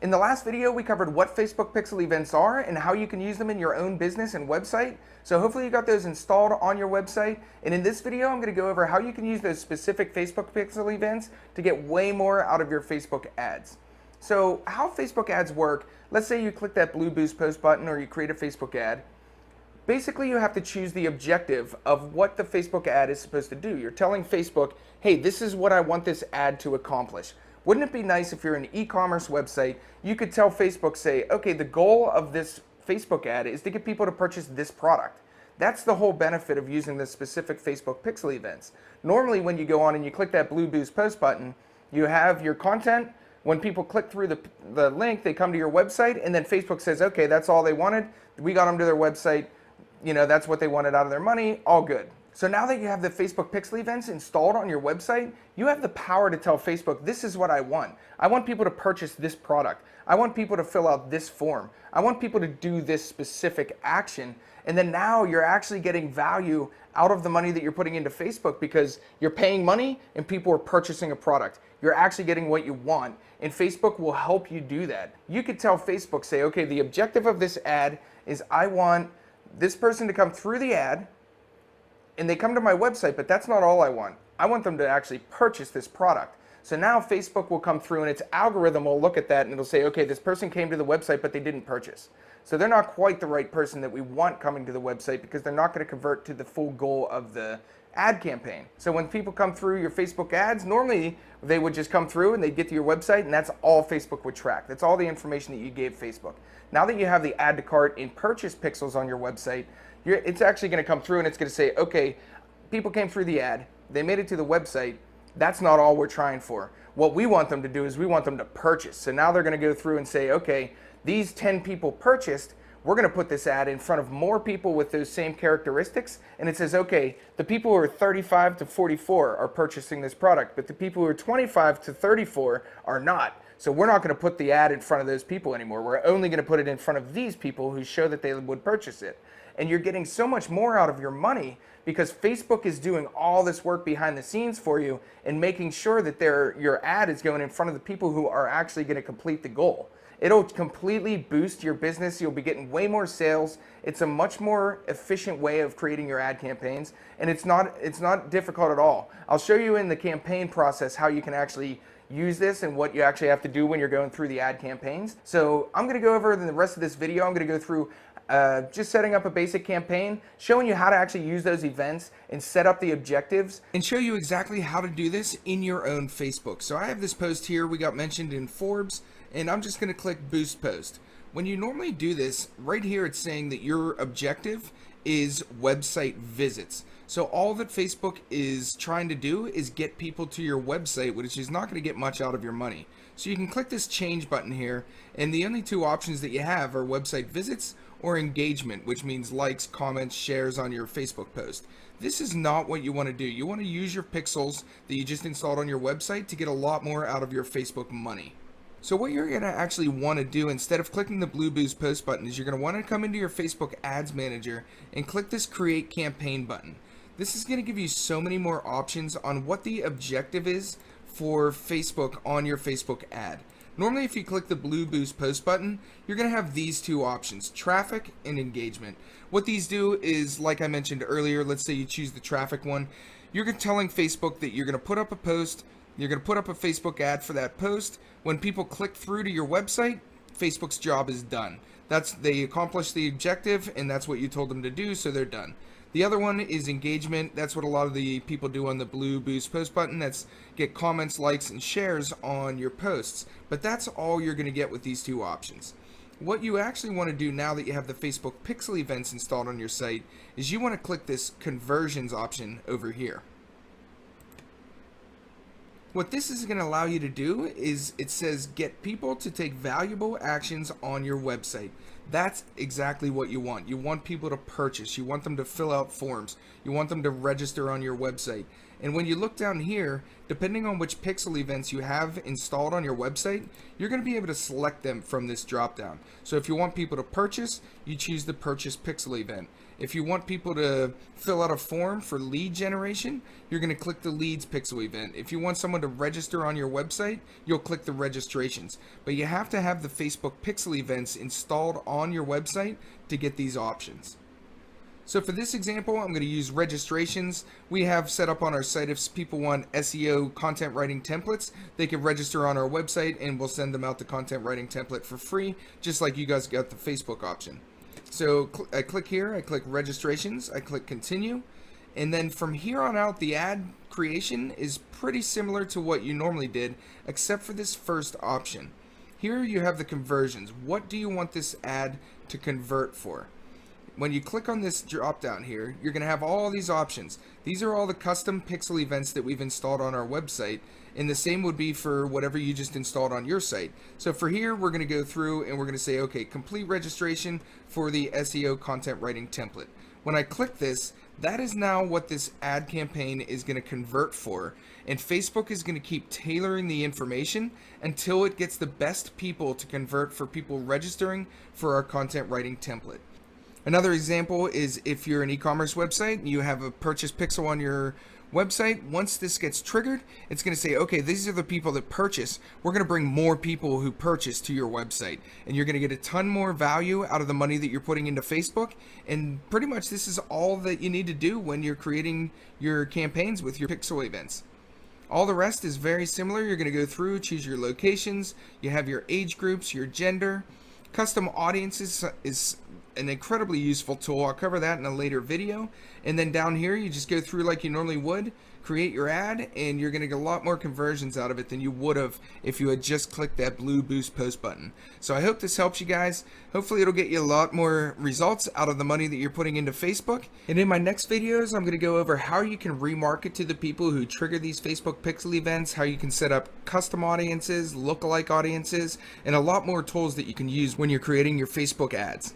In the last video, we covered what Facebook Pixel events are and how you can use them in your own business and website. So hopefully you got those installed on your website. And in this video, I'm going to go over how you can use those specific Facebook Pixel events to get way more out of your Facebook ads. So how Facebook ads work, let's say you click that blue boost post button or you create a Facebook ad. Basically, you have to choose the objective of what the Facebook ad is supposed to do. You're telling Facebook, hey, this is what I want this ad to accomplish. Wouldn't it be nice if you're an e-commerce website, you could tell Facebook, say, okay, the goal of this Facebook ad is to get people to purchase this product. That's the whole benefit of using the specific Facebook Pixel events. Normally, when you go on and you click that blue boost post button, you have your content. When people click through the link, they come to your website, and then Facebook says, okay, that's all they wanted. We got them to their website. You know, that's what they wanted out of their money. All good. So now that you have the Facebook Pixel events installed on your website, you have the power to tell Facebook, this is what I want. I want people to purchase this product. I want people to fill out this form. I want people to do this specific action. And then now you're actually getting value out of the money that you're putting into Facebook because you're paying money and people are purchasing a product. You're actually getting what you want, and Facebook will help you do that. You could tell Facebook, say, okay, the objective of this ad is I want this person to come through the ad and they come to my website, but that's not all I want. I want them to actually purchase this product. So now Facebook will come through and its algorithm will look at that and it'll say, okay, this person came to the website, but they didn't purchase. So they're not quite the right person that we want coming to the website because they're not going to convert to the full goal of the ad campaign. So when people come through your Facebook ads, normally they would just come through and they'd get to your website and that's all Facebook would track. That's all the information that you gave Facebook. Now that you have the add to cart and purchase pixels on your website, it's actually going to come through and it's going to say, okay, people came through the ad, they made it to the website, that's not all we're trying for. What we want them to do is we want them to purchase. So now they're going to go through and say, okay, these 10 people purchased, we're going to put this ad in front of more people with those same characteristics. And it says, okay, the people who are 35 to 44 are purchasing this product, but the people who are 25 to 34 are not. So we're not going to put the ad in front of those people anymore. We're only going to put it in front of these people who show that they would purchase it. And you're getting so much more out of your money because Facebook is doing all this work behind the scenes for you and making sure that your ad is going in front of the people who are actually going to complete the goal. It'll completely boost your business. You'll be getting way more sales. It's a much more efficient way of creating your ad campaigns, and it's not difficult at all. I'll show you in the campaign process how you can actually use this and what you actually have to do when you're going through the ad campaigns. So I'm going to go over in the rest of this video. I'm going to go through just setting up a basic campaign, showing you how to actually use those events and set up the objectives, and show you exactly how to do this in your own Facebook. So I have this post here we got mentioned in Forbes, and I'm just going to click Boost Post. When you normally do this, right here it's saying that your objective is website visits. So all that Facebook is trying to do is get people to your website, which is not going to get much out of your money. So you can click this change button here, and the only two options that you have are website visits or engagement, which means likes, comments, shares on your Facebook post. This is not what you want to do. You want to use your pixels that you just installed on your website to get a lot more out of your Facebook money. So what you're going to actually want to do instead of clicking the blue boost post button is you're going to want to come into your Facebook Ads Manager and click this create campaign button. This is going to give you so many more options on what the objective is for Facebook on your Facebook ad. Normally if you click the blue boost post button, you're going to have these two options, traffic and engagement. What these do is, like I mentioned earlier, let's say you choose the traffic one, you're telling Facebook that you're going to put up a post, you're going to put up a Facebook ad for that post. When people click through to your website, Facebook's job is done. They accomplished the objective, and that's what you told them to do, so they're done. The other one is engagement. That's what a lot of the people do on the blue boost post button. That's get comments, likes, and shares on your posts. But that's all you're going to get with these two options. What you actually want to do now that you have the Facebook Pixel events installed on your site is you want to click this conversions option over here. What this is going to allow you to do is it says get people to take valuable actions on your website. That's exactly what you want. You want people to purchase. You want them to fill out forms. You want them to register on your website. And when you look down here, depending on which pixel events you have installed on your website, you're going to be able to select them from this drop down. So if you want people to purchase, you choose the purchase pixel event. If you want people to fill out a form for lead generation, you're going to click the leads pixel event. If you want someone to register on your website, you'll click the registrations. But you have to have the Facebook pixel events installed on your website to get these options. So for this example, I'm going to use registrations. We have set up on our site, if people want SEO content writing templates, they can register on our website and we'll send them out the content writing template for free, just like you guys got the Facebook option. So I click here, I click registrations, I click continue, and then from here on out, the ad creation is pretty similar to what you normally did, except for this first option. Here you have the conversions. What do you want this ad to convert for? When you click on this drop down here, you're going to have all these options. These are all the custom pixel events that we've installed on our website, and the same would be for whatever you just installed on your site. So for here, we're going to go through and we're going to say, okay, complete registration for the SEO content writing template. When I click this, that is now what this ad campaign is going to convert for, and Facebook is going to keep tailoring the information until it gets the best people to convert for people registering for our content writing template. Another example is if you're an e-commerce website and you have a purchase pixel on your website. Once this gets triggered, it's going to say, okay, these are the people that purchase. We're going to bring more people who purchase to your website, and you're going to get a ton more value out of the money that you're putting into Facebook. And pretty much this is all that you need to do when you're creating your campaigns with your pixel events. All the rest is very similar. You're going to go through, choose your locations, you have your age groups, your gender. Custom audiences is an incredibly useful tool. I'll cover that in a later video. And then down here, you just go through like you normally would, create your ad, and you're going to get a lot more conversions out of it than you would have if you had just clicked that blue boost post button. So I hope this helps you guys. Hopefully it'll get you a lot more results out of the money that you're putting into Facebook. And in my next videos, I'm going to go over how you can remarket to the people who trigger these Facebook pixel events, how you can set up custom audiences, lookalike audiences, and a lot more tools that you can use when you're creating your Facebook ads.